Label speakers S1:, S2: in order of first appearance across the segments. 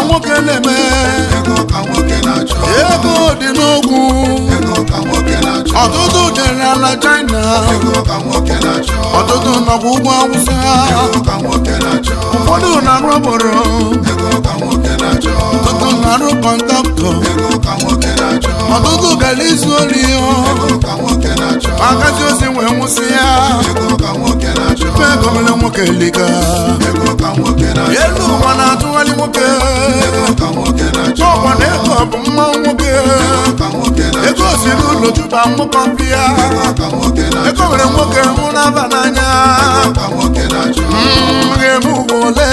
S1: nwoke na-eme ego dị n'ogwu ọtụtụ jere ala China ọtụtụ nọkwa ugwu Awụsa ụfọdụ na-arụ obodo ọtụtụ na-arụ kọntaktọ ọtụtụ gara izu ori magazi ozi wee nwụsị ya ego mere nwoke liga elu ụwa na-atụgharị nwoke ọgwa na ego bụ mma nwoke ego si n'ụlọ chụba nwoke ọbịa ego mere nwoke hụ n'aba n'anya ga-eme ugbo ole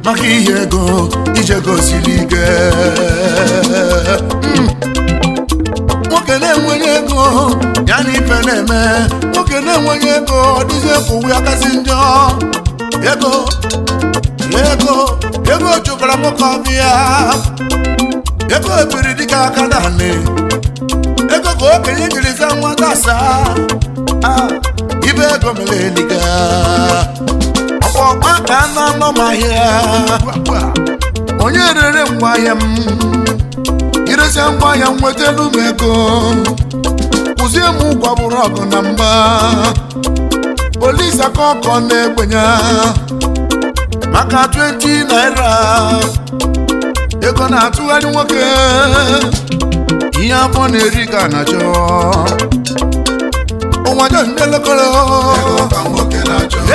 S1: maka ihe ego ije gosiri ike nwoke na-enweghị ego ya na ife na-eme nwoke na-enweghị ego ọ dịzi ekwuwe akasị njọ ego chụbara nwoke ọbịa ego ebiri dịka aka naanị ego ka okenye jiri za nwata asaa ibe ego mere eliga ọkwa ka na-anọ m ahịa onye rere ngwaahịa m iresi ngwaahịa m nwetelu m ego kwụzie m ụgwọ bụrụ ọgụ na mgba polisi aka ọkọ na-egbenye maka 20 naira ego na-atụgharị nwoke ihe afọ na-eri ka na-achọ ụwajọ ndelekọrọ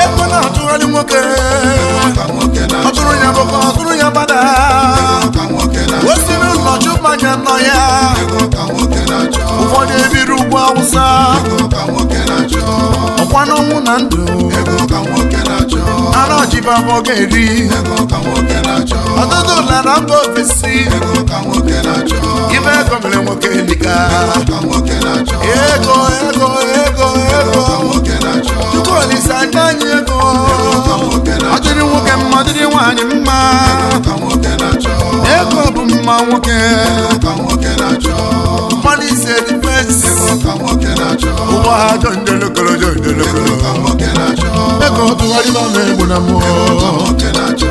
S1: ego na-atụgharị nwoke ọtụrụ ya bụkọ ọtụrụ ya bada osiri nnọchụ mmanya nọ ya ụfọdụ ebiri ugwu Awụsa ọkwa n'ọnwụ na ndụ ara ọjịba bụ ga-eri ọtụtụ lara mba ofesi ibe ego mere nwoke liga ego Chukwu Olisa anya anyị ego ọ dịrị nwoke mma ọ dịrị nwaanyị mma ego bụ mma nwoke money is a defense ụwa ha jonjelokolo ego tụgharịba m egbu na mmụọ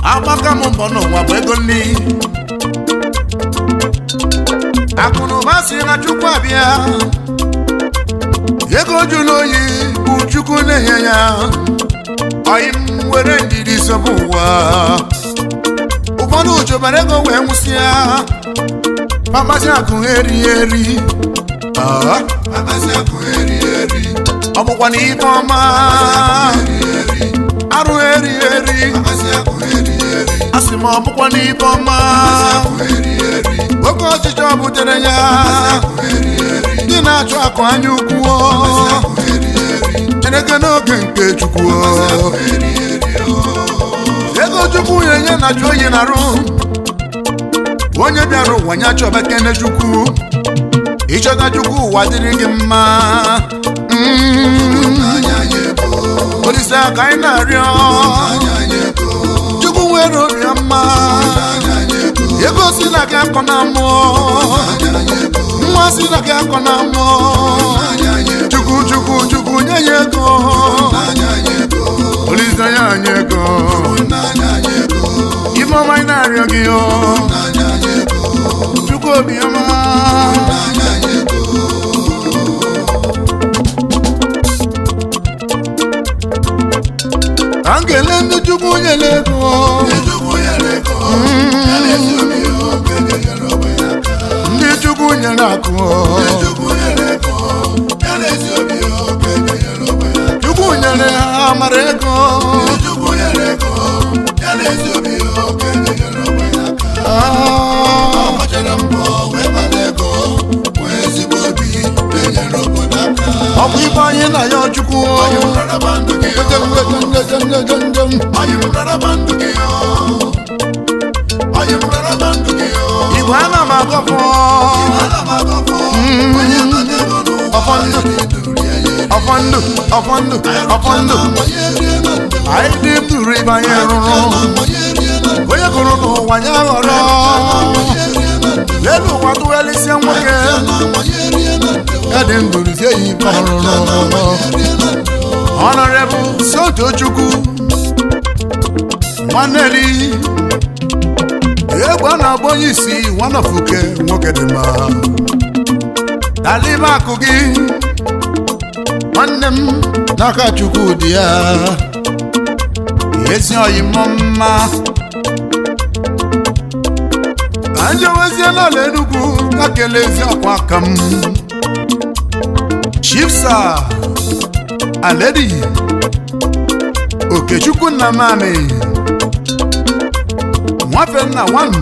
S1: agbaka m mbọ n'ụwa bụ ego nri akụnụba si na Chukwu abịa ego jụrụ oyi bụ Chukwu na-enye ya oyi m were ndidi sobe ụwa ụfọdụ chọbara ego wee nwụsịa pamasị akụ eri ọ bụkwa na ife ọma arụ eri asị m ọ bụkwa na ife ọma oke ọchịchọ butere ya ndị na-achụ akụ anya ukwu Chineke n'oge nke Chukwu ego Chukwu na-enye na jụ oyi na-arụ onye bịara ụwa nya chọba kene Chukwu ịchọta Chukwu ụwa dịrị gị mma Olisa ka anyị na-arịọ Chukwu nwere obi mma ego si na gị akọ na mmụọ nwa si na gị akọ na mmụọ chukwu nye ya ego Olise nye anyị ego ife ọma anyị na-arịọ gị chukwu obiọma ka m kelee ndị chukwu nyere ego ndị chukwu nyere akụ chukwu nyere ha amara ego ọ bụ ibe anyị na ya chukwu igwe ana m agọfọ ọfọndụ anyị dị nduru ibe anyị rụrụ onye gụrụ n'ụwa ya ghọrọ lelu ụwa tụgharịsịa nwoke ya dị nduru zie ya ibe ọrụrụ Honorable Sotochukwu Nwaneri egbe a na-agba onye isi Nwaноfuke nwoke dị mma dalibe akụ gị nwanne m n'aka Chukwu dị ya ezi oyi mma anjewezie n'ala Enugu ka kelezi ọkwa aka m Chief Sir Aledi Okechukwu Nnamani Nwafenna one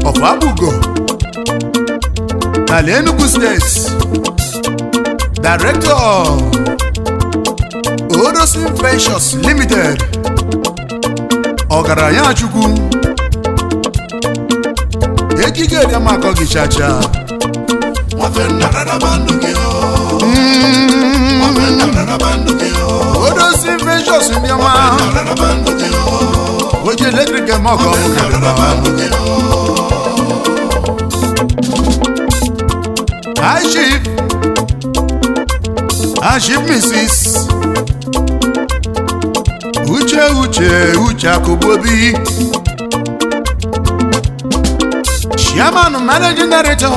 S1: of Abugo n'ala Enugu State Director Odosin Ventures Limited Ọgaranya Chukwu ekike dị maka gị chacha Odosin Ventures ndị ọma oje eletrik mọkọ Chief Mrs. Uche Akubobi Chairman Managing Director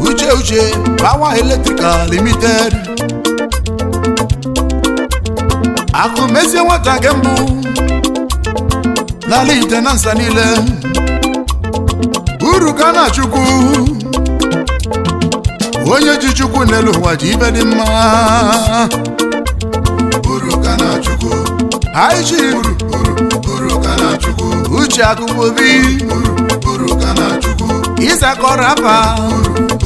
S1: Uche Power Electrical Limited Akumezie nwata gembu n'ala Itenansa niile Uruka na Chukwu onye ji Chukwu n'elu ụwa ji ibe dị mma Uruka na Chukwu Aichi Uruka na Chukwu Uche Akubobi Uruka na Chukwu Isakọrọ afa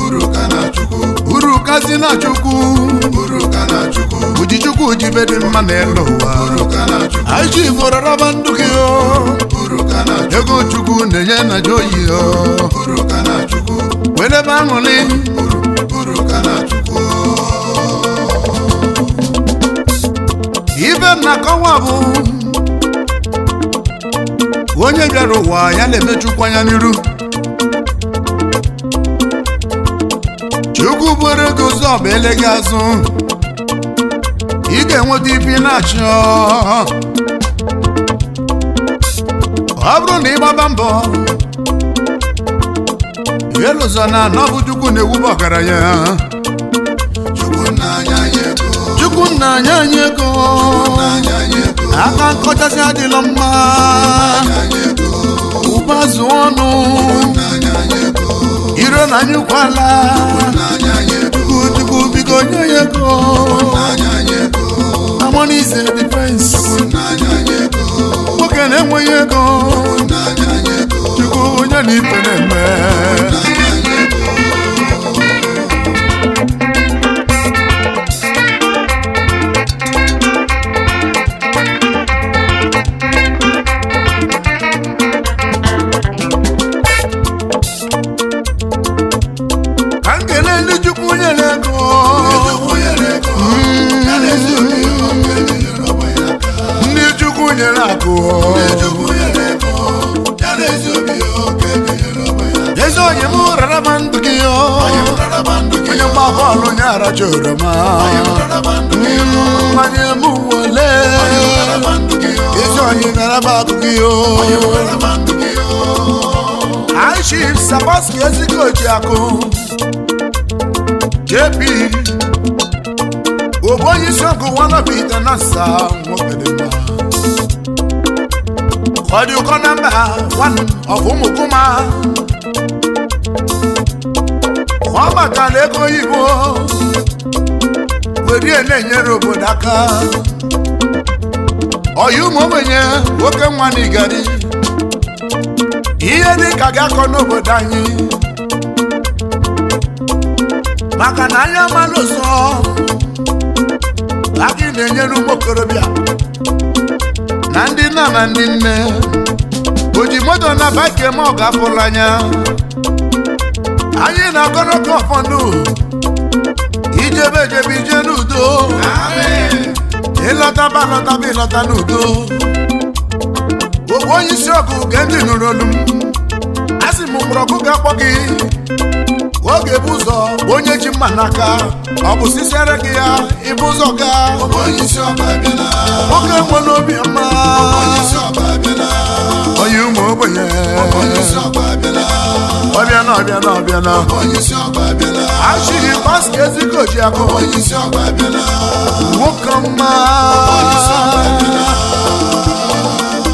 S1: Uruka na Chukwu Uruka si na Chukwu Uruka na Chukwu Uji Chukwu ji ibe dị mma n'elu ụwa Uruka na Chukwu Aichi foraraba ndụ gị Uruka na Chukwu ego Chukwu na-enye na joyi Uruka na Chukwu welebe aṅụlị Uruka na Chukwu ibe na-akọwa bụ onye bịara ụwa ya na-emechukwu anya n'iru Chukwu bụrụ ego ụzọ bụ eleghị azụ ị ga-enweta ibi na-achọ ọ bụrụ na ịgbaba mbọ elụzọ na anọbụ Chukwu na-ewube ọgaranya Chukwu nna anyị ego aka nkọchasị adịlọ mma ụbazụ ọnụ iro na anyụkwala Chukwu biko nye ya ego Money is a defense nwoke na-enweghị ego Chukwu onye n'ife na-eme onye m rara bandụ gị onye gba bọọlụ nyara joroma onye m wole ezi onye gara bandụ gị Aishif Sabaski Ezikoji Akụ JP Oboyi Shanku wanna be the Nasa Mokedema Kodiuko number 1 of Umukuma Wama Kaleko Ibo Wedi Enye Robodaka Oyu Momenye Woke Mwani Gadi Ihe dị ka ga-akọ n'obodo anyị maka na anya mmanụ ụzọ aka na-enyere ụmụ okorobịa na ndị nna na ndị nne oji moto na baike ma ọ ga-apụrụ anya anyị na-agọrọkọ ụfọdụ ijebe ije n'udo ịlọtaba ịlọta n'udo ogbo onye isi ọgụ nke ndị nụrụ olu m asị m mgbọrọgwụ ga-akpọ gị oge bụ ụzọ onye ji mma n'aka ọ bụ sisiere gị ya ịbụ ụzọ ga oge nwere obi ọma onye ụmụ ogbenye ọbịana achịghị Baski Ezikoji Akụ nwoke ọma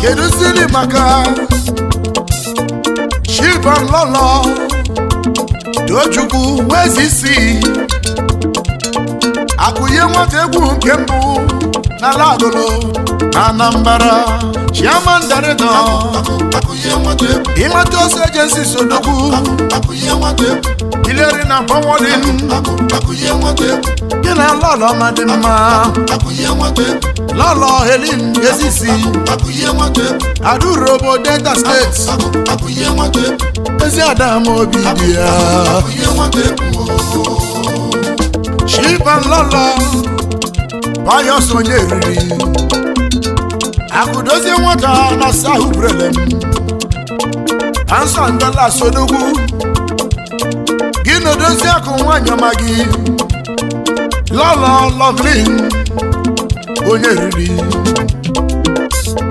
S1: kedu siri maka Chilban Lolo Tochukwu Wezisi Akụnye nwata egwu nke mbụ n'ala Agolo na Anambra Chairman Director Imata Ose Agency Sodogwu Ileri na Forwarding gị na Lolo Madimma Lolo Helen Ezisi Adurobo Delta State Ezi Adam Obi dị ya Chilban Lolo Pius Onyeriri Akụdozie nwata na Sahu Brelem Ansa Ndala Sodogwu gị na-edozi akụ nwanyị ọma gị Lolo Lovelin Onyeriri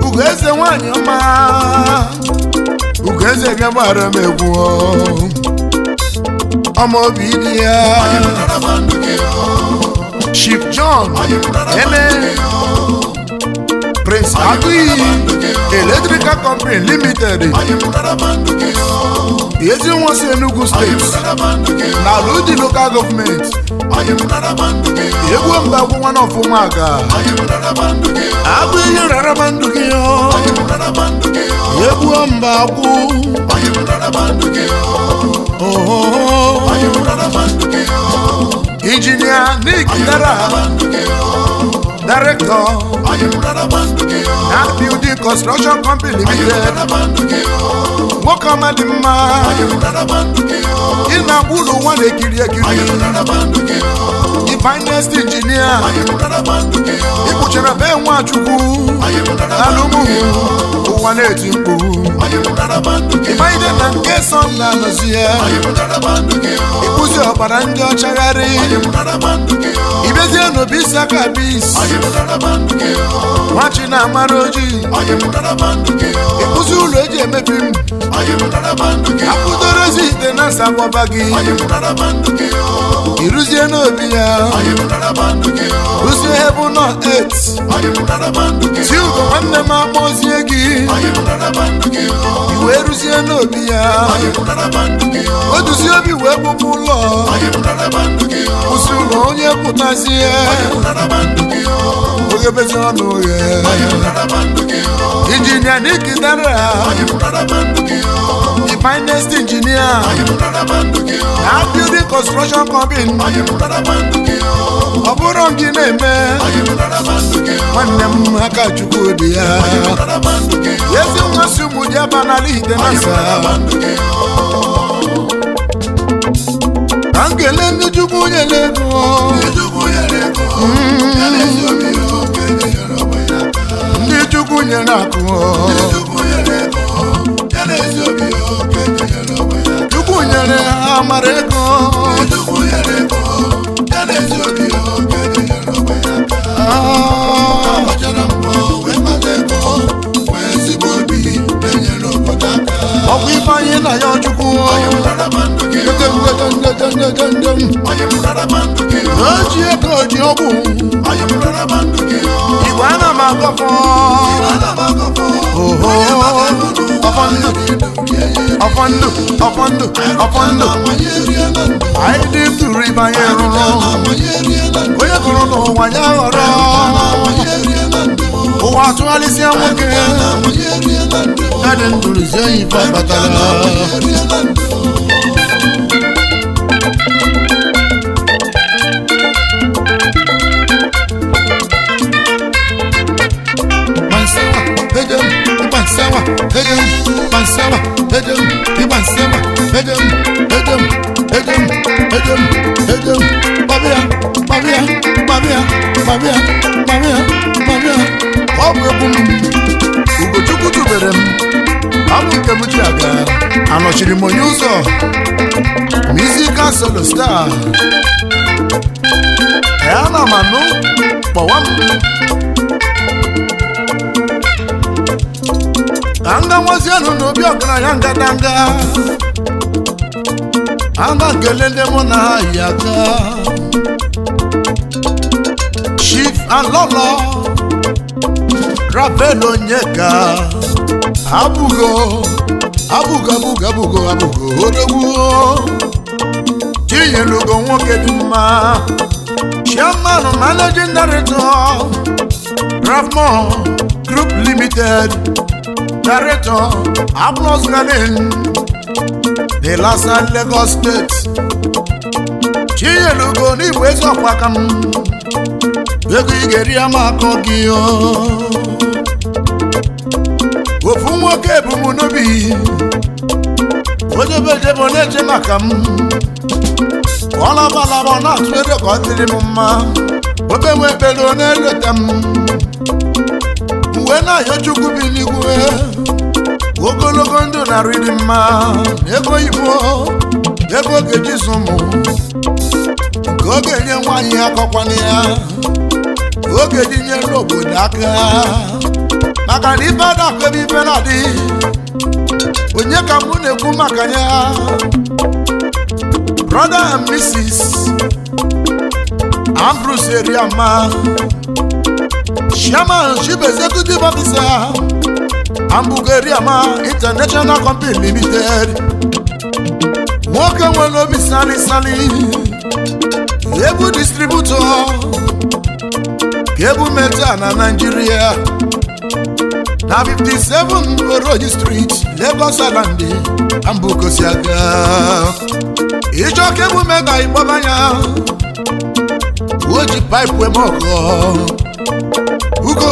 S1: Ugeze nwanyị ọma Ugeze bịagbara m egwu ọma obi dị ya Chief John Ene Prince Agui Electrical Company Limited Ezi nwosi Enugu State na Ludi Local Government egwu mba akwụkwọ n'ọfụmaga abụ ihe rara bandụ gị egwu mba akwụ Engineer Nick Dara Director na Building Construction Company Limited nwoke ọma dị mma ị na-agba ụlọ nwa na-ekiri the finest engineer ikpuchara be Nwachukwu alụmụhụ ụwa na-eti mkpu ịmaide na nke sọ na-anọzi ya ịkpụzi ọbara ndị ọchagharị ibezie n'obi isi aka bis nwachi na-amara ojii ịkpụzi ụlọ eji emebi m akụdorozi ite na nsabọba gị iruzie n'obi ya rụzie ebe nọ 8 si ugo nwanne m akpọzie gị iwe rụzie n'obi ya o duzie obi wee bụbụ ụlọ kwụsị ụlọ onye pụtazie oghebezi ọnụ oghe Injinia Nick Dara the finest engineer na Building Construction Company ọ bụrụ gị na-eme nwanne m aka Chukwu dị ya ezi nmasị ụmụ dị aba n'ala ite nasa ka nkele ndị Chukwu nyere ego ndị Chukwu nyere akụ Chukwu nyere nwa mara ego ọkwa ife anyị na ya Chukwu oji ego oji ọgwụ igwe ana m agọfọ ọfọndụ anyị dị tụrụ ịbanye rụrụ onye gụrụ n'ụwa ya ghọrọ ụwa tụgharịsịa nwoke adị ndụrụzie ife batara ọ bụ egwu m Ugochukwu tubere m abụ nke m ji aga anọchiri m onye ụzọ musical solo star ana m anụ kpọwa m anga nwazianụ n'obi ọgaranya ngadanga anga nkele ndị mụ na ha yi aka Chief and Lolo Rafael Onyeka abụgo odogwu Chinyelugo nwoke dị mma Chairman Managing Director Rafmo Group Limited Director Aplos Garden The Lassa Lagos State Chinyelugo n'Igbo eziokwu aka m ego ị ga-eri ama akọ gị ofu nwoke bụ m n'obi onye bejebe na-eche maka m ọlabalaba na-atụ ede ka ọ dịrị m mma obe nwe ekpere na-eleta m uwe na-ayọ Chukwu bi n'igwe ogologo ndụ narị dị mma ego Igbo ego ga-eji zụ m nke ọ ga-enye nwaanyị akọkwana ya oge ji nyere obodo aka maka na ife adakụ ebe ife na-adị onye ka mụ na-ekwu maka ya Brother and Mrs. Ambrose Eriama Chairman Chief Executive Officer Ambugo Eriama International Company Limited nwoke nwere obi sali ebu distributor Kebu Meta na Nigeria na 57 Oroji Street, Lagos Island, Ambugo Siaga. Ijo Kebu Meta Ibabanya, Woji Pipe Wemoko, Bugo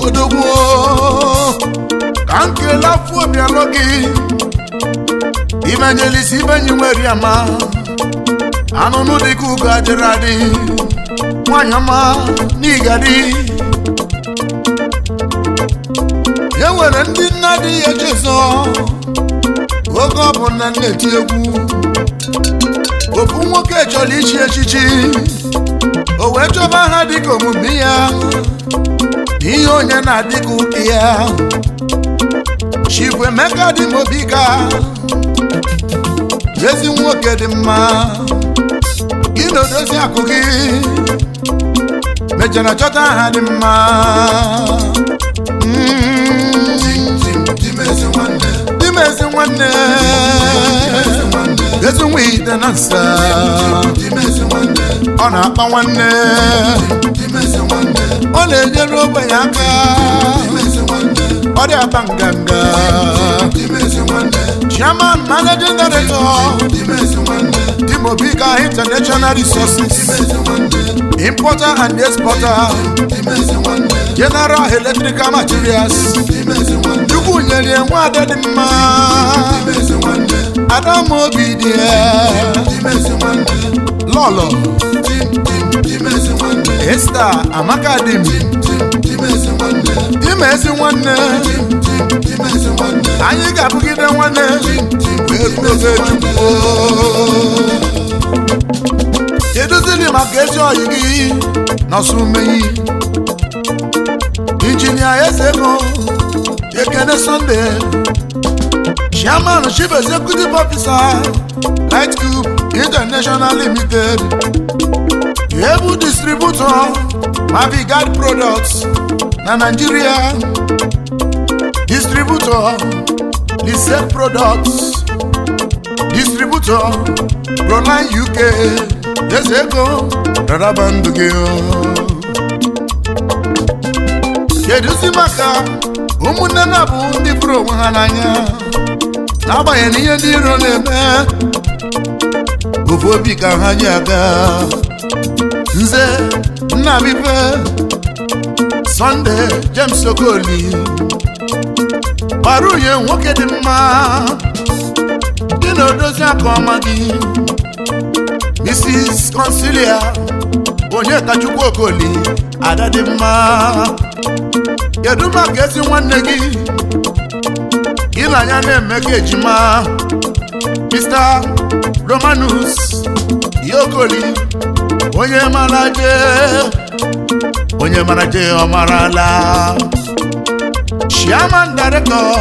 S1: Odogwo, Kanke la Fobia Logi, Evangelist Ibenyueriama, Anono de Kuga Geradi. Wanyama n'igadi enwere ndị nna dị echezo oge ọ bụ na na-eti egwu ofu nwoke chọrọ ichi echichi o wee chọba ha dịka omume ya ihe onye na-adịka ụka ya Chief Emeka dị Mobiga ezi nwoke dị mma gị na odozi akụ gị mejara chọta ha dị mma dimezi nwanne ezi nwa ite na nsa ọ na-akpa nwanne ọ na-enyere ogbenye aka ọ dị aba nganga Chairman Managing Director Mobiga International Resources Importer and Exporter General Electrical Materials Chukwu nyere nwa dị mma Adam Obidie Lolo Esther Amaka Dimezi nwanne anyị ga-abụgide nwanne edozili maka ezi oyi gị n'ọsụmeyi injinia Ezego Ekene Sunday Chairman Chief Executive Officer Light Cube International Limited Able Distributor Mavigard Products na Nigeria Distributor Lisette Products Distributor Proline UK Ezego Radabandugeo Keduzi maka ụmụnne na bụ ndị furu onwe ha n'anya n'agbanyeghị ihe ndị iro na-eme ofu obi ka ha ji aga Nze Nnabife Sunday James Okoli Baruye nwoke dị mma dị n'odozi aka ọma gị Mrs. Consilia Onyekachukwu Okoli ada dị mma kedu maka ezi nwanne gị gị na ya na-eme ka ejima Mr. Romanus Okoli onye mara je ọmarala Chairman Director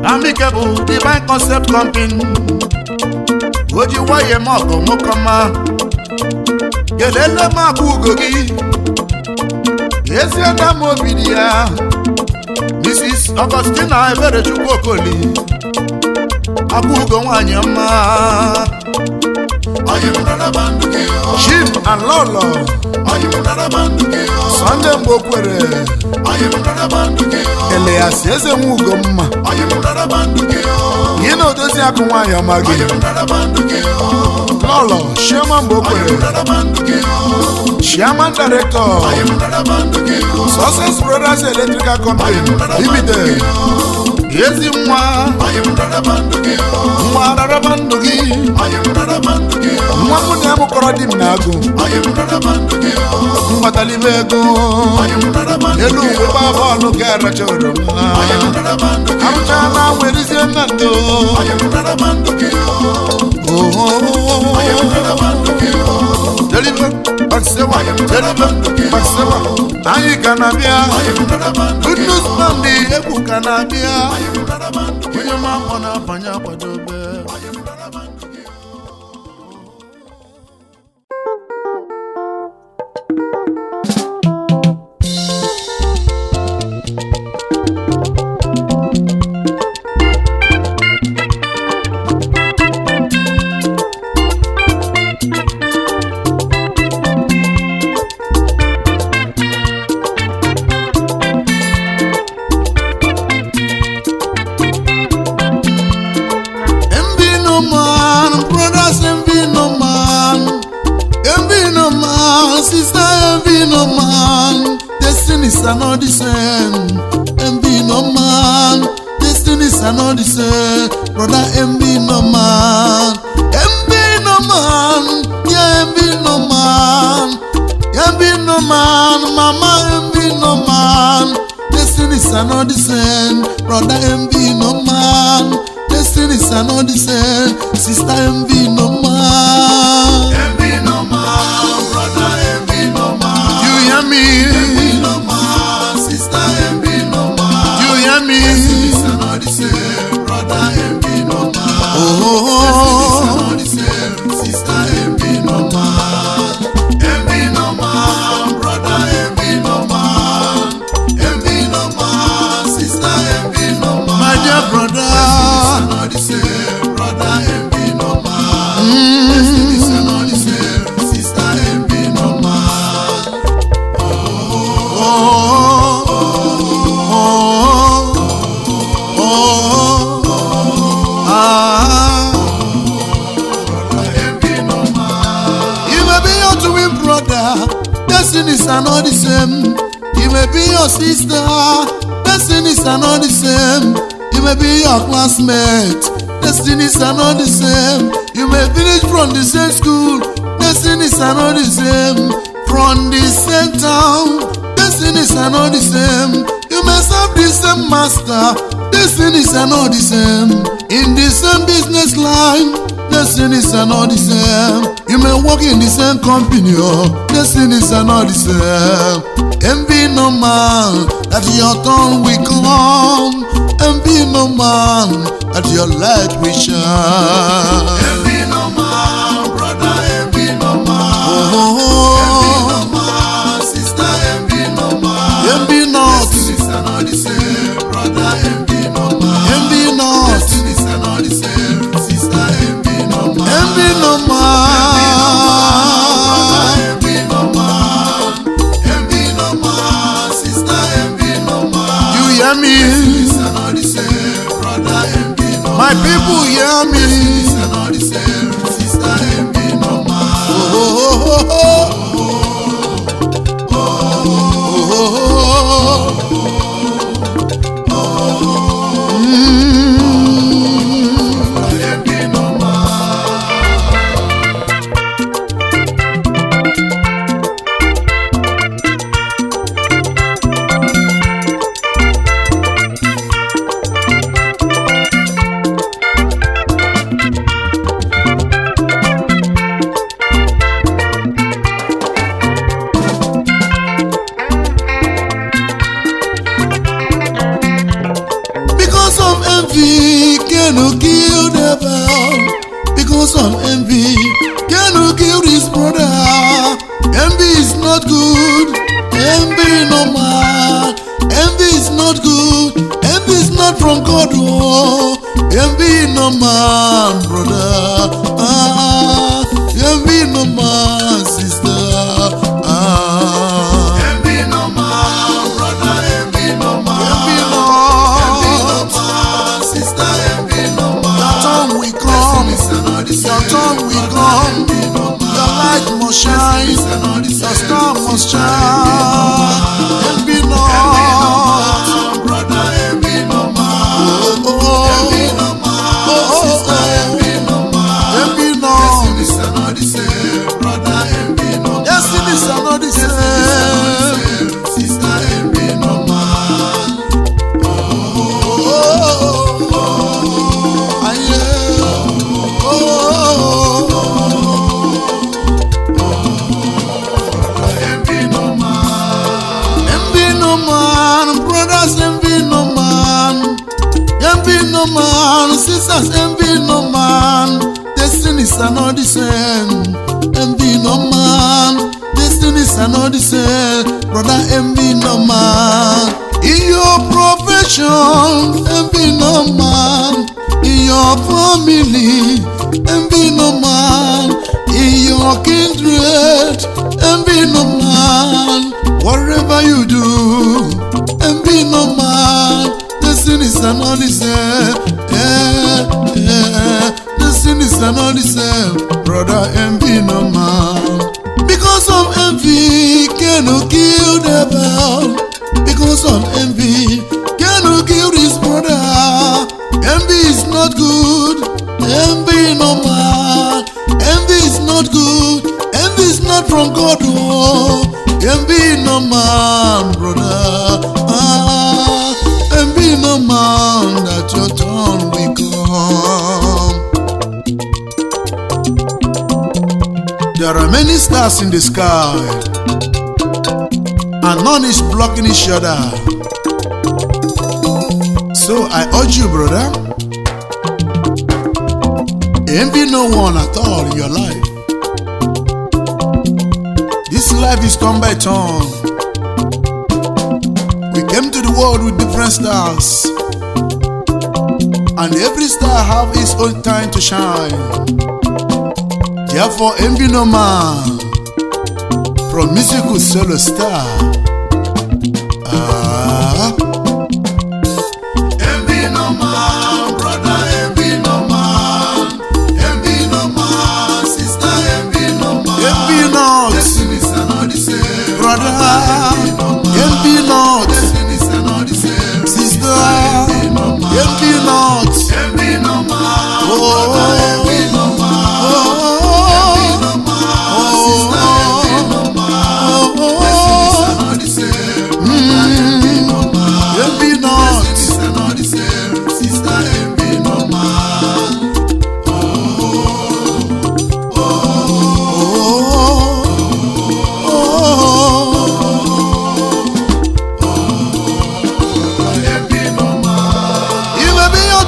S1: Amicable Divine Concept Company oji waye mọkọ nwokọma kelele m akụ ugo gị eziena m obi dị ya Mrs. Augustina Eberechukwu Okoli akụ ugo nwanyị ọma Chief and Lolo Sunday Mgbokwere Elias eze nwe ugo mma gị na odozi akụ nwanyị ọma gị Lolo Chioma Mgbokwere Chairman Director Success Brothers Electrical Company Limited ezi nwa Rarabandu gị nwa mụ na ya mụkọrọ di m na-agụ mgbatalibe ego elu uwe gbaa bọọlụ ga-aracha oroma arụcha na nwerizie nna ndo anyị ka na-abịa Good News Monday egwu ka na-abịa onye ma ọ na-abanye akwadobe Destinies are not the same. Envy no man. Destinies are not the same. Brother, envy no man. Envy no man. Yeah, envy no man. Envy no man. Mama, envy no man. Destinies are not the same. Brother, envy no man. Destinies are not the same. Sister, envy no man. Envy no man. Brother, envy no man. You hear me? Envy no man. Sister, envy no man. You hear me? Destinies are not the same. Brother, envy no man. Destinies are not the same. Sister, envy no man. Envy no man. Brother, envy no man. Envy no man. Sister, envy no man. My dear brother. Destinies are not the same. Brother, envy no man. Destinies are not the same. Sister, envy no man. You may be your twin brother. Destinies are not the same. You may be your sister. Destinies are not the same. You may be your classmate. Destinies are not the same. You may finish from the same school. Destinies are not the same. From the same town. Destinies are not the same. You may may serve the same master, destinies are not the same. In the same business line, destinies are not the same. You may work in the same company, oh, destinies are not the same. Envy no man, that your turn will come. Envy no man, that your light will shine. Envy no man, brother, envy no man. Envy no man, sister, envy no man. Envy not. Destinies are not the same, brother, envy no man. Envy not. Destinies are not the same, sister, envy no man. Envy no man. Envy no man. Envy no man, sister, envy no man. You hear me? Destinies are not the same, brother, envy no man. My people hear me? Destinies are not the same, sister, envy no man. Oh, oh, oh, oh. Cannot kill the bound because of envy. Cannot kill his brother. Envy is not good. Envy no man. Envy is not good. Envy is not from God. Oh, envy no man, brother. Envy no man, sister. Envy no man, brother. Envy no man. Envy no. Your turn will come, your light must shine, your star must shine. Envy not, brother, envy no man. Envy no man, sister, envy no man. Envy not. Destinies are not the same, brother, envy no man. Destinies are not the same, sister, envy no man. Man, sisters, envy no man. Destinies are not the same. Envy no man. Destinies are not the same. Brother, envy no man. In your profession, envy no man. In your family, envy no man. In your kindred, envy no man. Whatever you do, envy no man. Destinies are not the same. Destinies are not the same. Brother, envy no man. Because of envy, cannot kill the bound. Because of envy, cannot kill his brother. Envy is not good. Envy no man. Envy is not good. Envy is not from God. Oh, envy no man, brother. Envy no man, that your turn will come. There are many stars in the sky, and none is blocking each other. So I urge you, brother, envy no one at all in your life. This life is come by turn. We came to the world with different stars, and every star have its own time to shine. Therefore, envy no man. From musical solo star. Envy no man, brother, envy no man. Envy no man, sister, envy no man. Envy not. Destinies are not the same, brother. Envy not. Destinies are not the same, sister. Envy no man. Envy not. Envy no man. Oh, envy no man. Oh, envy no man. Sister, envy no man. Destinies are not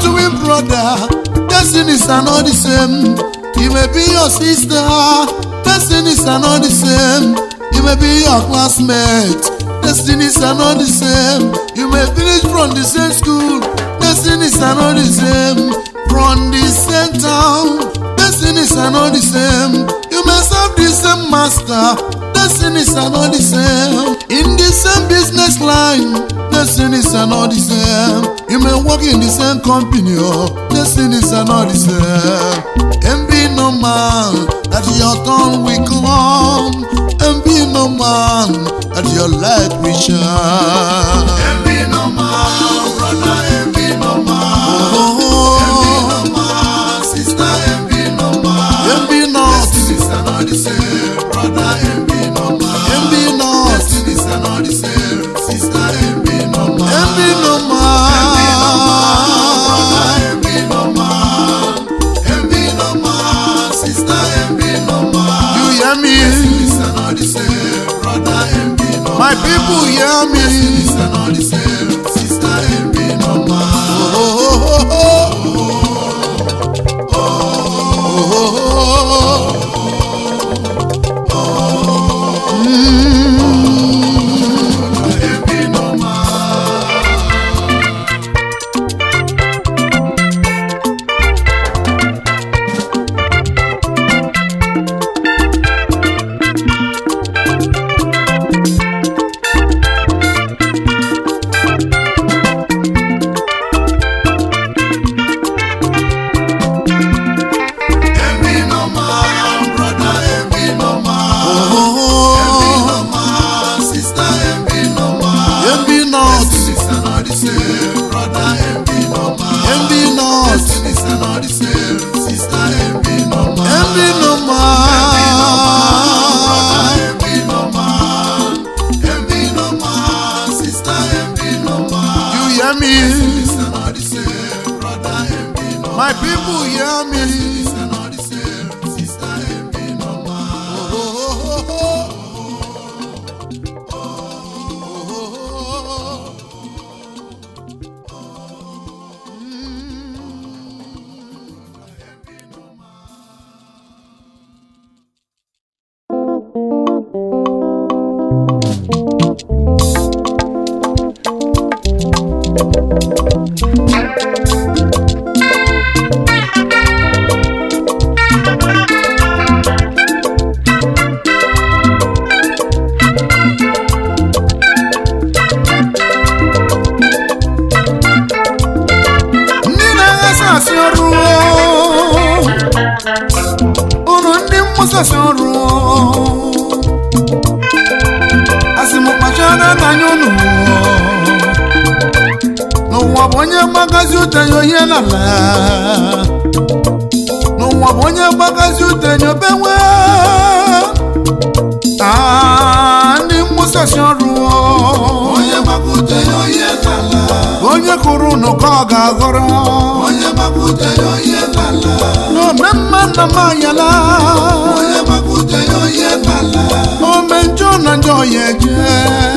S1: twin brother, destinies are not the same. You may be your sister, destinies are not the same. You may be your classmate, destinies are not the same. You may finish from the same school, destinies are not the same. From the same town, destinies are not the same. You may serve the same master, destinies are not the same. In the same business line, destinies are not the same. You may work in the same company, destinies are not the same. And be no man that your turn will come, and be no man that your light will shine. And be no man, brother, and be no man. Destinies are not the same, brother, envy no man. Envy not. Destinies are not the same, sister, envy no man. Envy no man. Envy no man. Envy no man, sister, envy no man. You hear me? Destinies are not the same, brother, envy no man. My people hear me? Destinies are not the same, sister, envy no man. My people hear me. Onye kuru no koga goro. Onye makute yo yelala. No memma na mayala. Onye makute yo yelala. O menjo na njo yeje.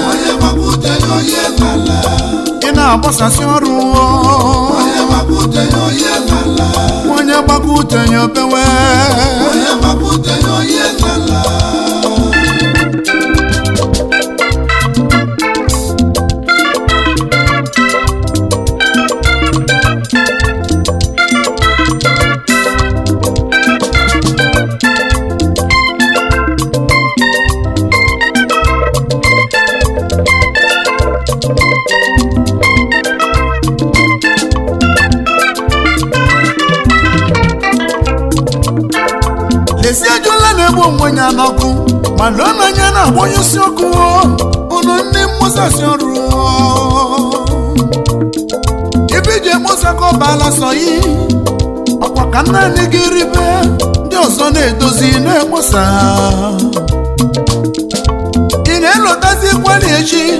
S1: Onye makute yo yelala. Ina bosa sioru. Onye makute yo yelala. Onye makute yo bewe. Onye makute yo yelala. Mwenye noku malona nyana boyo sioku ono ni musa sioru ibije musa ko bala soyi okwa kana ni giribe ndi ozo na edozi na musa ine lotazi kwali echi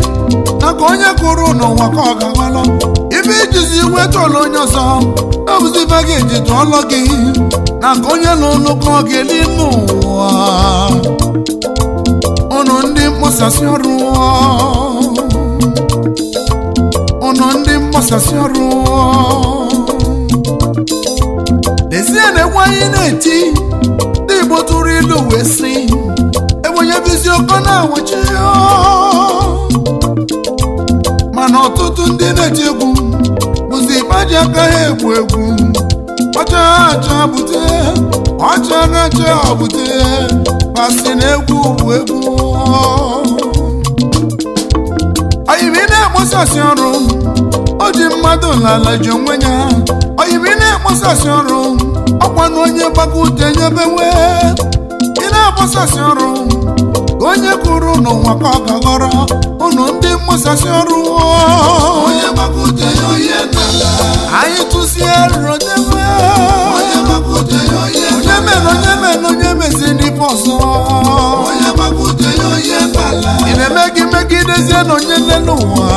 S1: na konye kuru no wako gawalo ibije ziwetolo nyoso obuzi bageji to ologi na konye lolo koge linu ono ndi mposa sioru ono ndi mposa sioru anyị na-eti ndị Igbo tụrụ ilu wee sị enwenye bizi ọkọ na-anwụchi mana ọtụtụ ndị na-eti egwu bụzi ịkpaji aka ha egwu egwu ọcha acha bute ọcha na-acha bute masị na egwu bụ egwu oyibi na-ekposasị ọrụ o ji mmadụ n'ala ji onwe ya oyibi na-ekposasị ọrụ ọkwa na onye gbakute nyebewe ị na-ekposasị ọrụ onye kwuru n'ụwa ka ọ gaghọrọ ụnụ ndị mkposasị ọrụ onye gbakute onye n'ala anyị tụsie rodebe onye mezi ndị ọzọ ị na-eme gị megidezie na onye nlele ụwa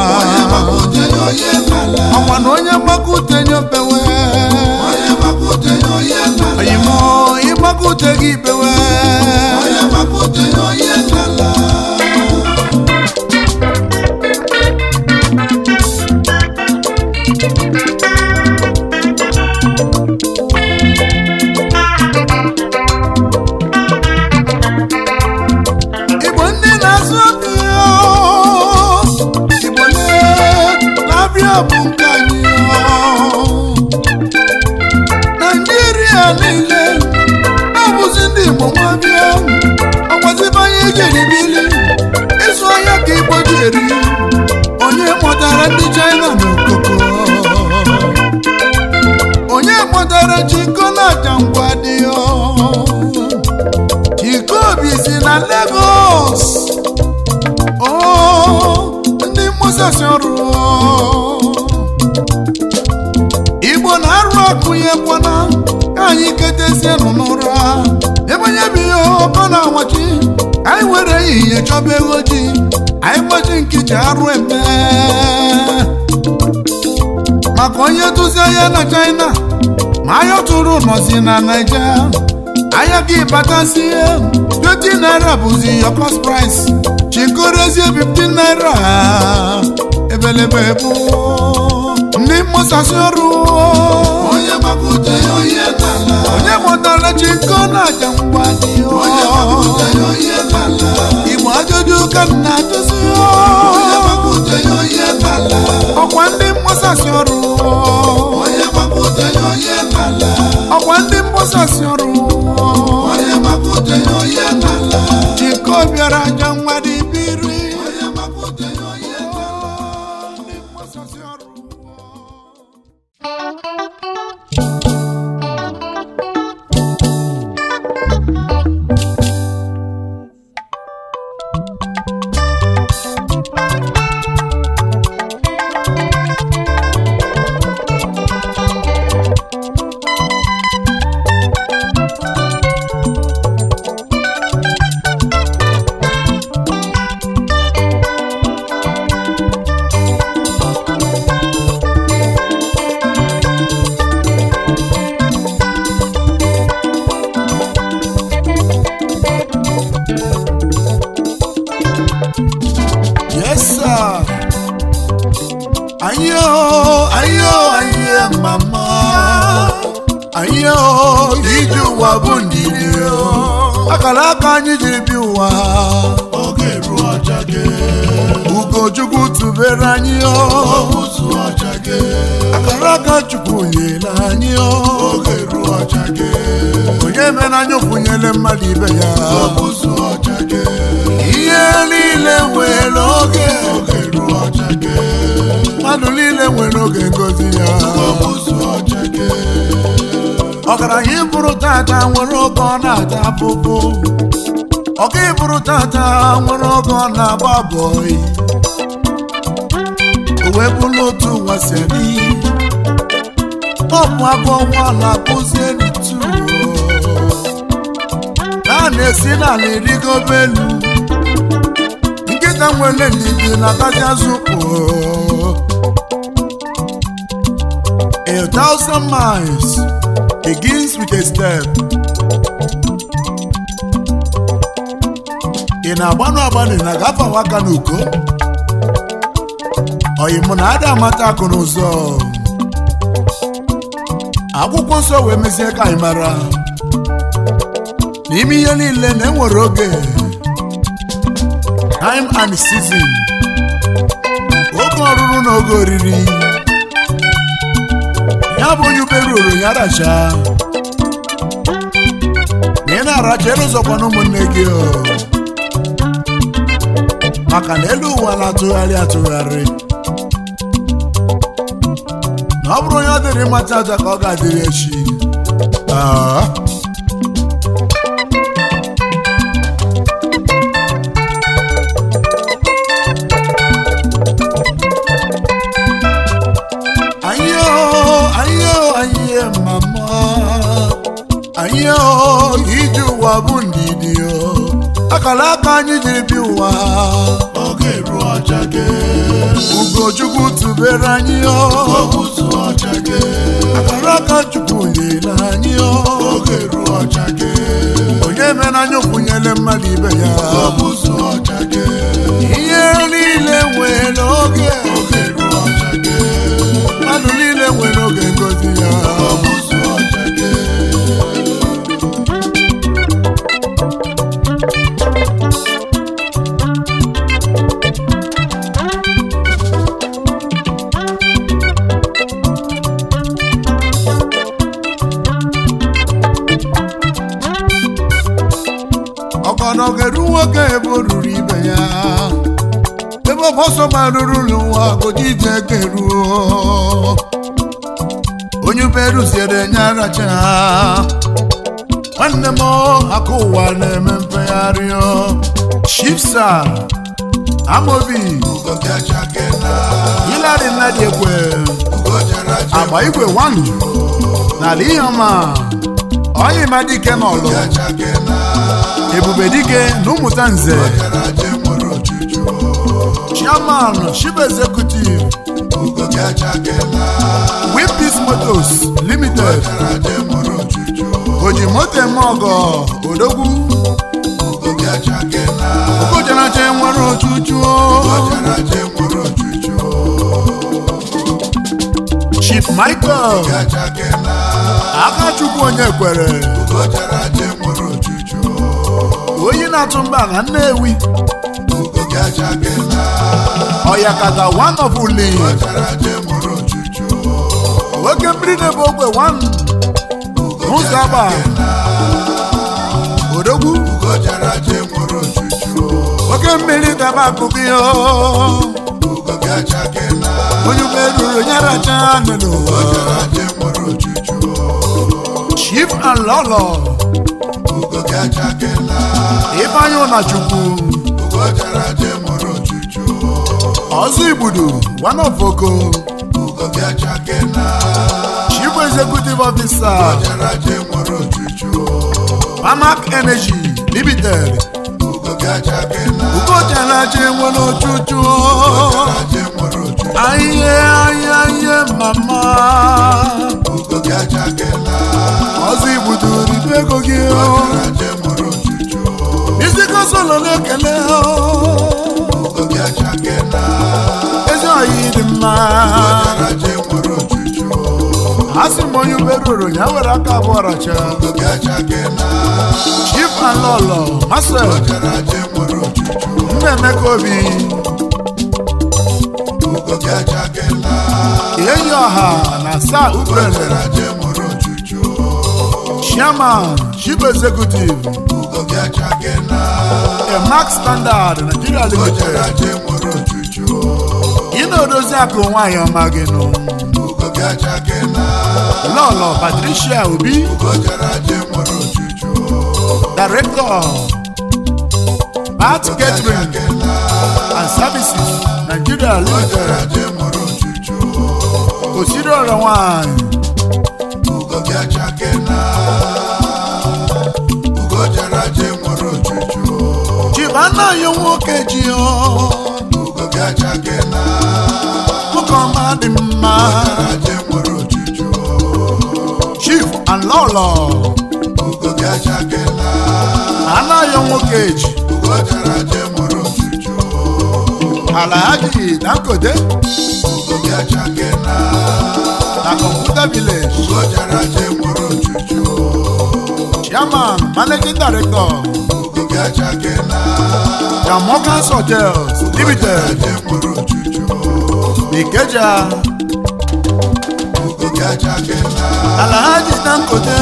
S1: ọkwa na onye gbakute nyebewe oyimo ịgbakute gị bewe Igbo ndị na-azụ ọbịa Igbo na-abịa bụ nke anyị Naịjirịa niile na-abụzi ndị Igbo nwabịa ọgwazibanye ijeri bili ịzụ ahịa ka Igbo ji eri onye kpọtara ndị China n'okoko onye kpọtara Chiko na Jangwa dị Chiko bizi na Lagos ndị mgbasasị ọrụ Igbo na-arụ akụnye kwana ka anyị ketezie nọ n'ụra ebe onye bụ ihe ọkọ na-anwachi anyị were ehihie chọba ego ji anyị gbachi nkịtị arụ eme maka onye tụzi ahịa na China ma ahịa tụrụ nọzi na Naija ahịa gị batazie 20 naira bụzi your cost price chikorezie 15 naira ebelebe bụ ndị mgbasasị ọrụ onye gbakute onye n'ala onye gbọtara Chiko na Jangwa dị Igbo ajụjụ ka m na-ajụzi onye gbakute onye n'ala ọkwa ndị mgbasasị ọrụ onye gbakute onye n'ala ọkwa ndị mgbasasị ọrụ onye gbakute onye n'ala Chiko bịara Jangwa dị biri onye gbakute onye n'ala ndị mgbasasị ọrụ ayo mama ayo ije ụwa bụ ndidi akara aka anyị jiri bi ụwa oge ruo ọchake Ugochukwu tubere anyị akara aka Chukwu nyere anyị oge ruo ọchake onye mere anyị ofunyele mmadụ ibe ya ihe niile nwere oge ruo ọchake mmadụ niile nwere oge ngozi ya ọgaranya ịbụrụ tata nwere oge ọ na-ata afụfụ ọga ịbụrụ tata nwere oge ọ na-agba bọị o wee bụrụ otu ụwa si adị ọpụ agụ ọnwa na-akpụzie n'itu a na-esi n'ala erigobe elu nkịta nwere ndidi na-atazi azụkpụ 1,000 miles begins with a step. Ị na-agbanụ agbanụ na-agafe waka n'uko oyi mụ na ada amata akụ n'ụzọ akwụkwọ nsọ wee mezie ka anyị mara n'ime ihe niile na-enwere oge, time and season, oge ọrụrụ na oge oriri. Ya bụ onye ubere uru ya racha, ma ị na-aracha elu ụzọkwa na ụmụnne gị maka na elu ụwa na-atụgharị atụgharị. Na ọ bụrụ onye ọ dịrị mata aja ka ọ ga-adịrị echi. Ayo mama, ayo ije ụwa bụ ndidi akala aka anyị jiri bi ụwa oge ruo ọcha gị. Ugochukwu tubere anyị akara aka Chukwu nyere anyị oge ruo ọcha gị. Onye mere anya okwunyere mmadụ ibe ya ihe niile nwere oge ruo ọcha gị. Mmadụ niile nwere oge ngozi ya. Ọgọnọgọ nwoke ebe o ruru ibe ya, ebe ọbọsọ gbarụrụ n'ụwa gojije geruo. Onye uberu siere nye aracha, nwanne m aka ụwa na-eme mfegharị. Chipsa Amobi Hilary Nnadiekwe agba igwe 1 n'ala ihe ọma onye Madike n'ọlụ Ebube Dike na ụmụta nze. Chairman Chief Executive Whippis Motors Limited, Ojimote Mogo Odogwu Ugojaraje nwere ochuchu. Chief Michael Akachukwu Onyekwere onye na-atụ mba na Nnewi Oyakata one of Uli oke mmiri na-ebe ogbe 1 n'ụzọ agba Odogwu oke mmiri daba akụkụ ihe onye umeruru nyaracha n'ụwa. Chief and Lolo Ifeanyi Ụnachukwu Ọzọ Igbudu one of Oko, Chief Executive Officer Pamak Energy Limited, Ugojaraje nwere ochuchu. Aye mama Ọzọ Igbudu ribego gị Musical solo na-ekele ezi oyi dị mma. Asị m onye uberuru ya were aka abụọ racha. Chief and Lolo Marcel Nnemeka Obi enyi ọha na Sa Ubrele, Chairman Chief Executive Max Standard Nigeria Limited, Inodozi akụ nwanyị ọma gị nụ Lolo Patricia Obi, Director Art Catering and Services Nigeria Limited, Osiri ọrọ nwanyị Chibana yo nwoke ji Mukoma dị mma. Chief and Lolo Anayo nwoke ji Alhaji Dangote na Computer Village, Chairman Managing Director, Jamaican Hotels Limited, Ikeja, Alhaji Dangote,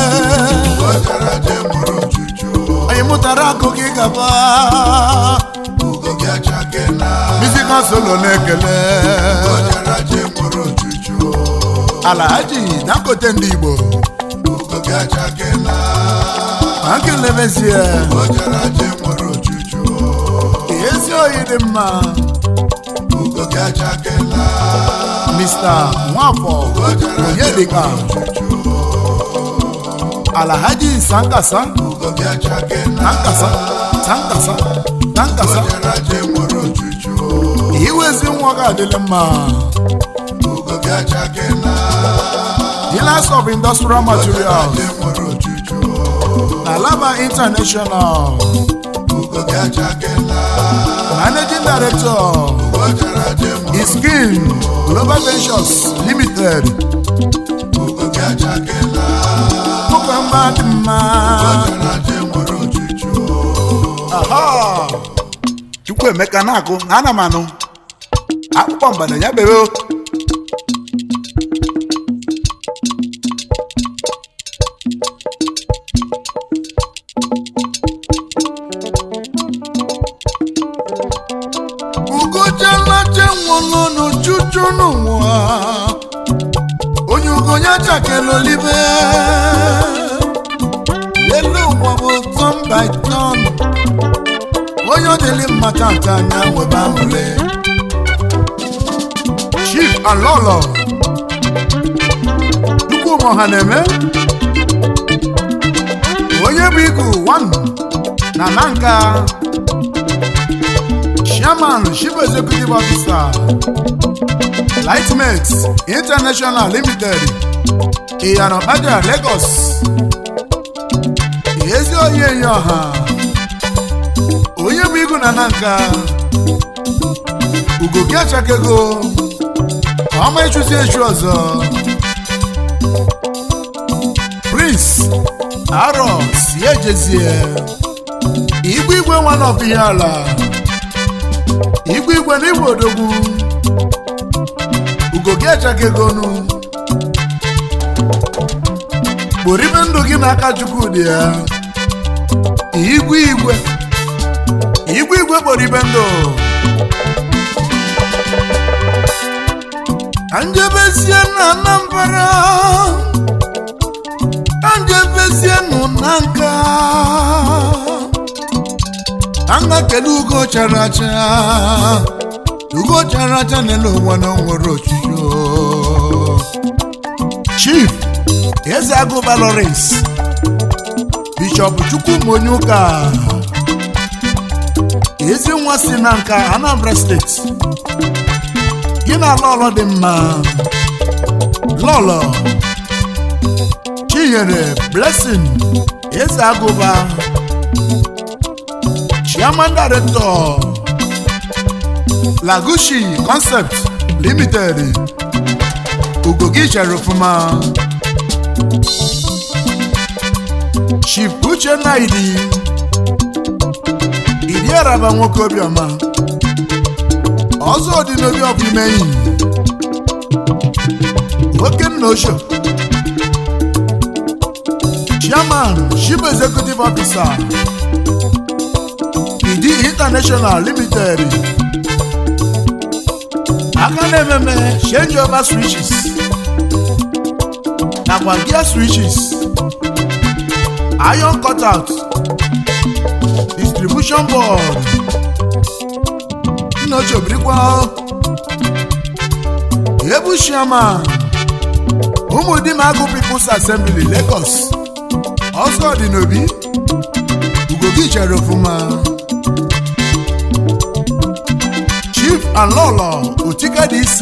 S1: Ayimutara Koki Gaba, Musical Solo Nekele, Alhaji Dangote Ndibo, Uncle Levesia, yes, you're Mr. Mwafo Oyedika, Alhaji Sankasa, Tankasa. He was in Waka Dilemma. Dealers of industrial materials, Alaba International, Managing Director, Iskin Global Ventures Limited, Aha, Chukwe Mekanako, Anamano, Akpamba Yabero. Onyugonya chakelo libe Lelo wabo ton by ton Onyo deli matata na webamule Chief Alolo Duku Mohaneme Onye Bigu 1 Nananka Chairman, Chief Executive Officer, Lightmates International Limited, Iyano Aja Lagos. Yezi oye yoha, oye bigu nananka, ugokia chakego, ama ichusi eshuazo. Prince Aro Siejezie, Igwe one of Yala. Igwe n'Igbo odogwu Ugogi achakegonu Boribe ndụ gị n'aka Chukwu dị ya Igwe boribe ndụ Anjebezie na Anambra Anjebezie n'Unanka Anga kelu ugo characha nelo wana nwere ochucho Chief Ezeagu Valores Bishop Chukwu Monyuka Ezi nwa si na nka Anambra State Gina Lolo dị mma Lolo Chinyere Blessing Ezeagu Chairman Director Lagushi Concept Limited Ugogi Sharofuma Chief Uche Naidi Idi Araba nwoke obiọma Ọzọ dị n'obi ọbụmeyi Oke Nnosho Chairman Chief Executive Officer Idi International Limited Akaneme change over switches Nakwa gear switches Iron cutout Distribution board Nnocho Brikwa Ebu Chairman Umudimagu People's Assembly Lagos Also Dinobi Ugogi Sharofuma Chief Alolo Utika DC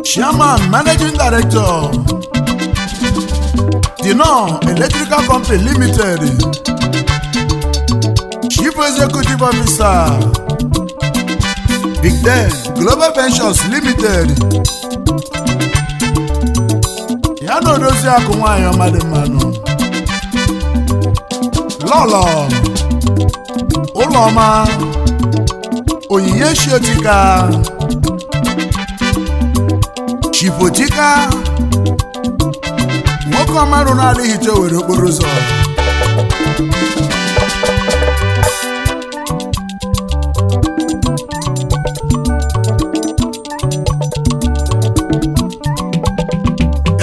S1: Chairman Managing Director Dino Electrical Company Limited Chief Executive Officer Big Dan Global Ventures Limited Yano Dozi akụ nwanyị ọma dị mmanụ lọlọ ụlọma onyinye shiotika chipotika nwoke ọmarụ na-adịghị ite were okporo ụzọ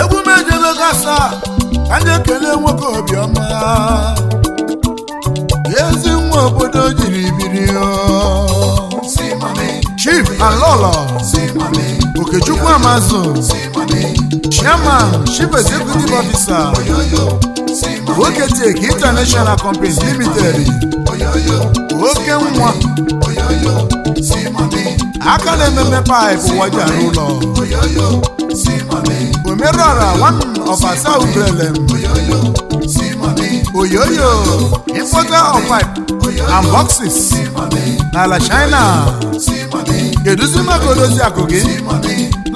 S1: egwu mejebe gasa ka ndị ekele nwoke obiọma ezi nwa obodo jiri biri Chief and Lolo Okechukwu Amazu Chairman Chief Executive Officer Oketek International Company Limited Oke nwa aka na-ememe pipe waja n'ụlọ Omerọra one of Asa Ugrelem Oyoyo importer of pipe and boxes n'ala China keduzi maka odozi akụ gị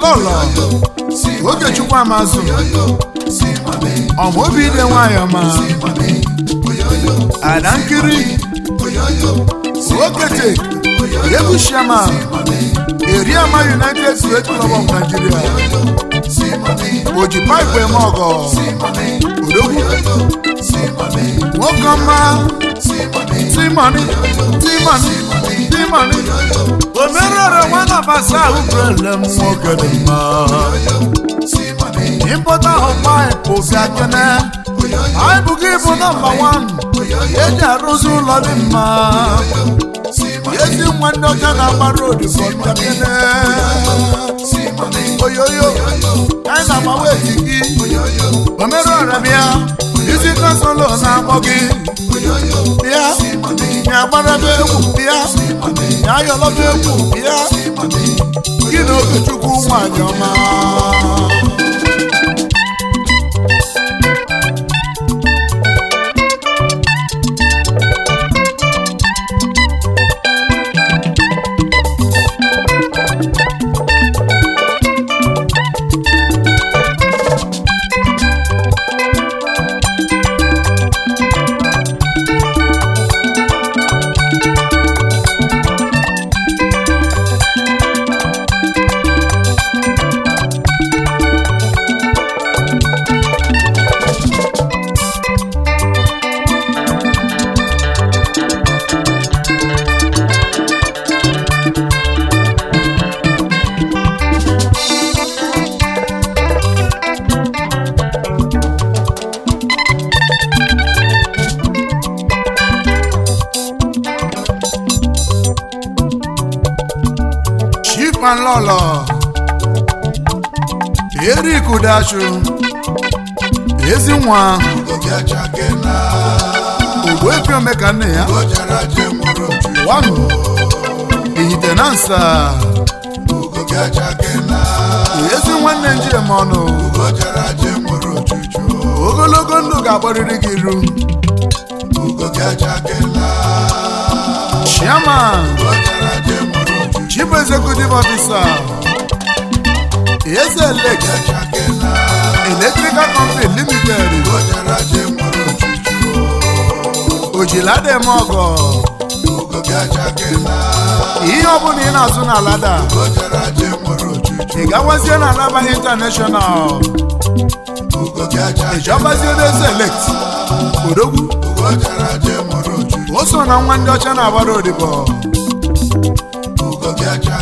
S1: lọlọ Okechukwu Amazu ọmụobi ide nwayọ ma ada nkiri Oketek Ebu Chairman Eriama United States Club of Nigeria Oji pipe eme ọgọ Odogwu nwoke ọma Timani Omerọra one of Asa Ugrelem nwoke dị mma importer of pipe Obiakene pipe gị bụ number 1 eji arụzi ụlọ dị mma ezi nwa ndị ọcha na-agba road bụ Obiakene oyoyo anyị na-agbawa eji gị Omerọra bịa isi kọsọlọ na-akpọ gị bịa ya gbarebe egwu bịa ya ayọlọba egwu bịa gị na Okechukwu nwanyị ọma and Lolo Eric Udashu ezi nwa Ogwefi omekane ya Wanu Ihitenansa ezi nwanne njem ọnụ ogologo ndụ ga-agbarịrị gị iru Chairman Chief Executive Officer Ezelec Electrical Company Limited Ojilade Mogo ihe ọbụla ị na-azụ na Lada ị gawazie na Alaba International ịchọbazie Ezelec Odogwu o so na nwa ndị ọcha na-agbara odibo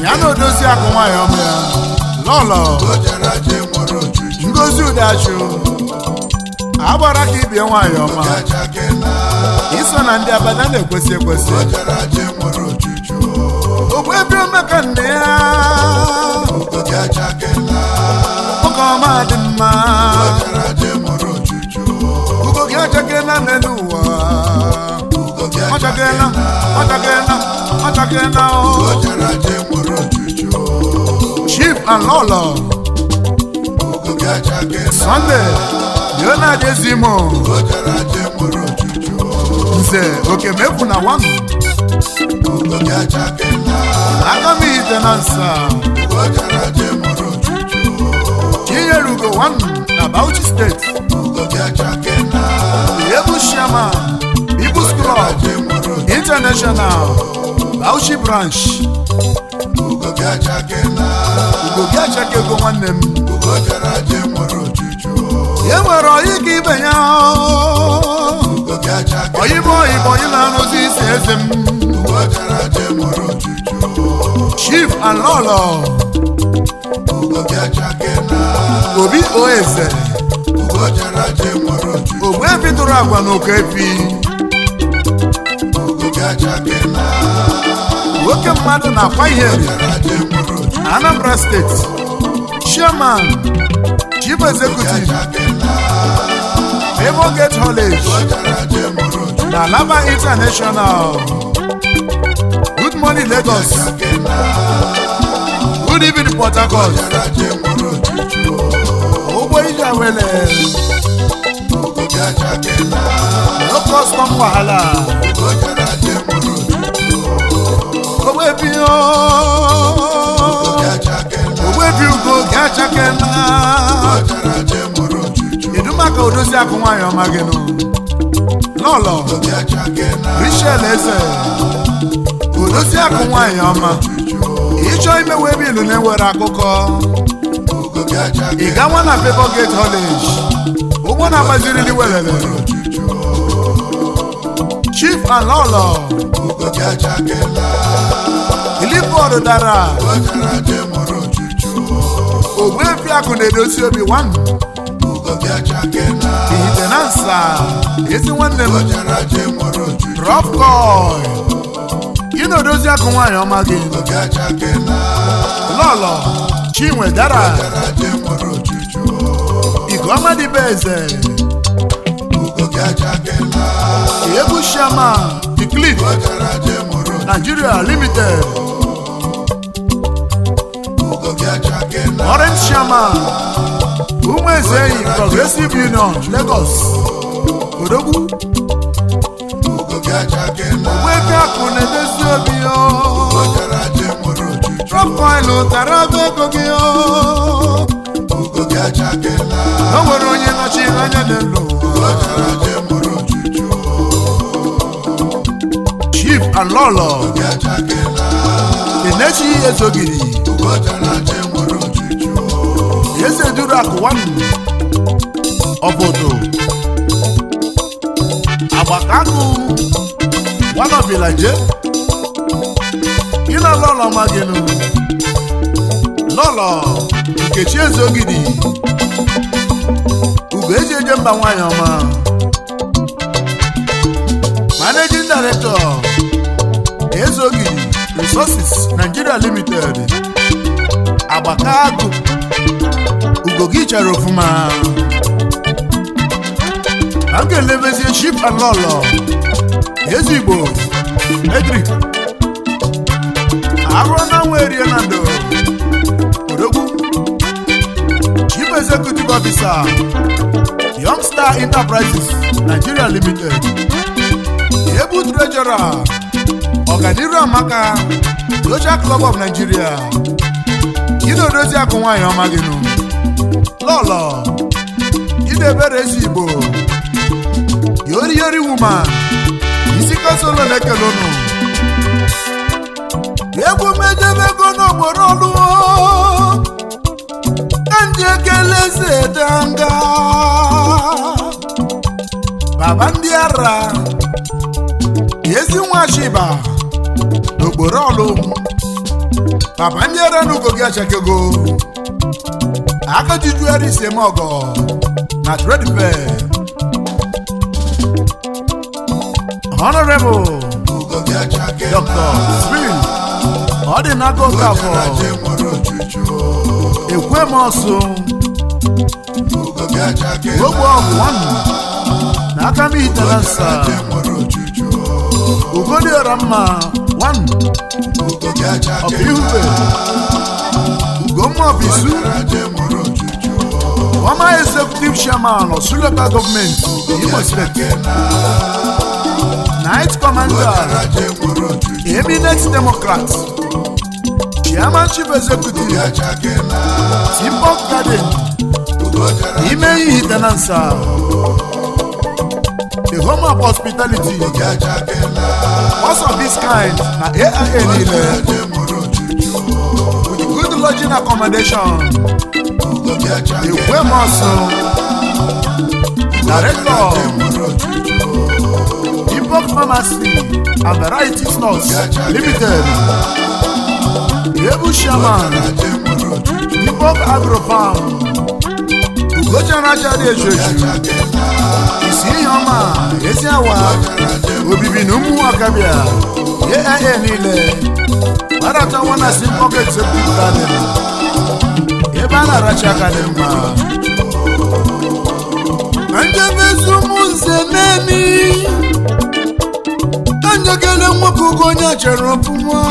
S1: ya na odozi akụ nwanyị ọma ya lọlọ Ngozi Udashu agbara ka ibie nwanyị ọma iso na ndị abada na-ekwesị ekwesị Ogwefi omekane ya oge ọma dị mma ugo gị achakena n'elu ụwa ọchakena Chief and Lolo Sunday Leonard Ezimo Nze Okemefu na Wanu Agami Itenansa Kinyerugo Wanu na Bauchi State. Ebu Chairman People's Club International Bauchi Branch. Ugogi Achake go nwanne m. E nwere oyi ka ibe ya. Oyibo na-anụzi isi eze m. Chief and Lolo Obi Oeze Ogbefi tụrụ agwa n'oke efi. Nwoke mmadụ na-akwa ihe Anambra State. Chairman Chief Executive Ebo Gate College na Alaba International. Good morning Lagos. Good evening Port Harcourt. Ogbo ija wele. No custom wahala. Ogbefi Ugogi Achake na. Idumaka odozi akụ nwanyị ọma gị nụ. Lolo Richel Eze odozi akụ nwanyị ọma. Ịchọ ime wee bụ ilu na-ewere akụkọ. Ị gawa na Favour Gate College. Ụgbọ na-agbazirili welele. Chief and Lolo Ilifọdụ dara. Ogbefi akụ na-edozi obi one. Itenansa ezi nwanne m. Drop coil Inodozi akụ nwanyị ọma gị. Lolo Chinwe dara. Igoma Dibeze Ebu Chairman The Cliff Nigeria Limited. Orange Chairman Umuezeyi Progressive Union Lagos Odogwu. Ogbefi akụ na-edozi obi yo. Drop coil tara ego gị yo. O nwere onye nọchiri anya n'elu. Chief and Lolo Enechi Ezogiri Eze duru akụ nwanne obodo Agbakakụ one of Ilaje. Ina Lolo maginu Lolo Nkechi Ezogiri Ugo eje mba nwanyị ọma. Managing Director Ezogiri Resources Nigeria Limited. Agbakakụ Ugogi chara ofuma. Anke levezie Chief and Lolo Ezigbo Edric Arona Werie Nando Odogwu. Chief Executive Officer Young Star Enterprises Nigeria Limited. Ebu Treasurer Ọganiru Amaka Social Club of Nigeria. Inodozi akụ nwanyị ọma gị nụ. Lolo Idebere Ezigbo Yori woman Isikosolo Lekelonu. Egwu mejebego n'ogboro ọlụ. Ndị ekele Zedanga Baba ndị ara Ezi nwa Chiba n'ogboro ọlụ. Baba ndị ara n'Ugogi Achakego. Aka Jujueri Semogo na Trade Fair. Honorable Dr. Smith Odinago Kafo Ekwemosu Ogbo of one na Akami Italansa Ugodi Orama one of Ihube Ugomo of Isu former executive chairman of Sulaka government Imo State. Night Commander Eminent Democrat Chairman Chief Executive Simple Garden ime ihe tenansa the home of hospitality most of this kind na AIA niile with good lodging accommodation the famous director Epoch Pharmacy and Variety Stores Limited Ebu Shaman Epoch Agro Farm Ugojana Jadi Ejoju Isi Yoma Eziawa Obibi Numu Akabia AIA niile Marata wana Simpoke Executive Garden Ebana Racha Kadema Anjabezu Muzeneni Anjagele Mwapugonya Cheropumwa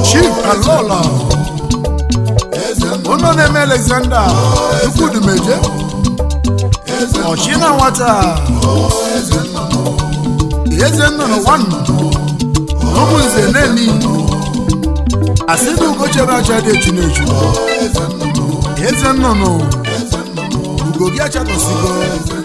S1: Chief Alola Ononeme Alexander Ukudu Meje Oshina Wata Yezenono One Omuzeneni Asidu Gochera Jade Chineju Yezenono Ugogia Chatosigo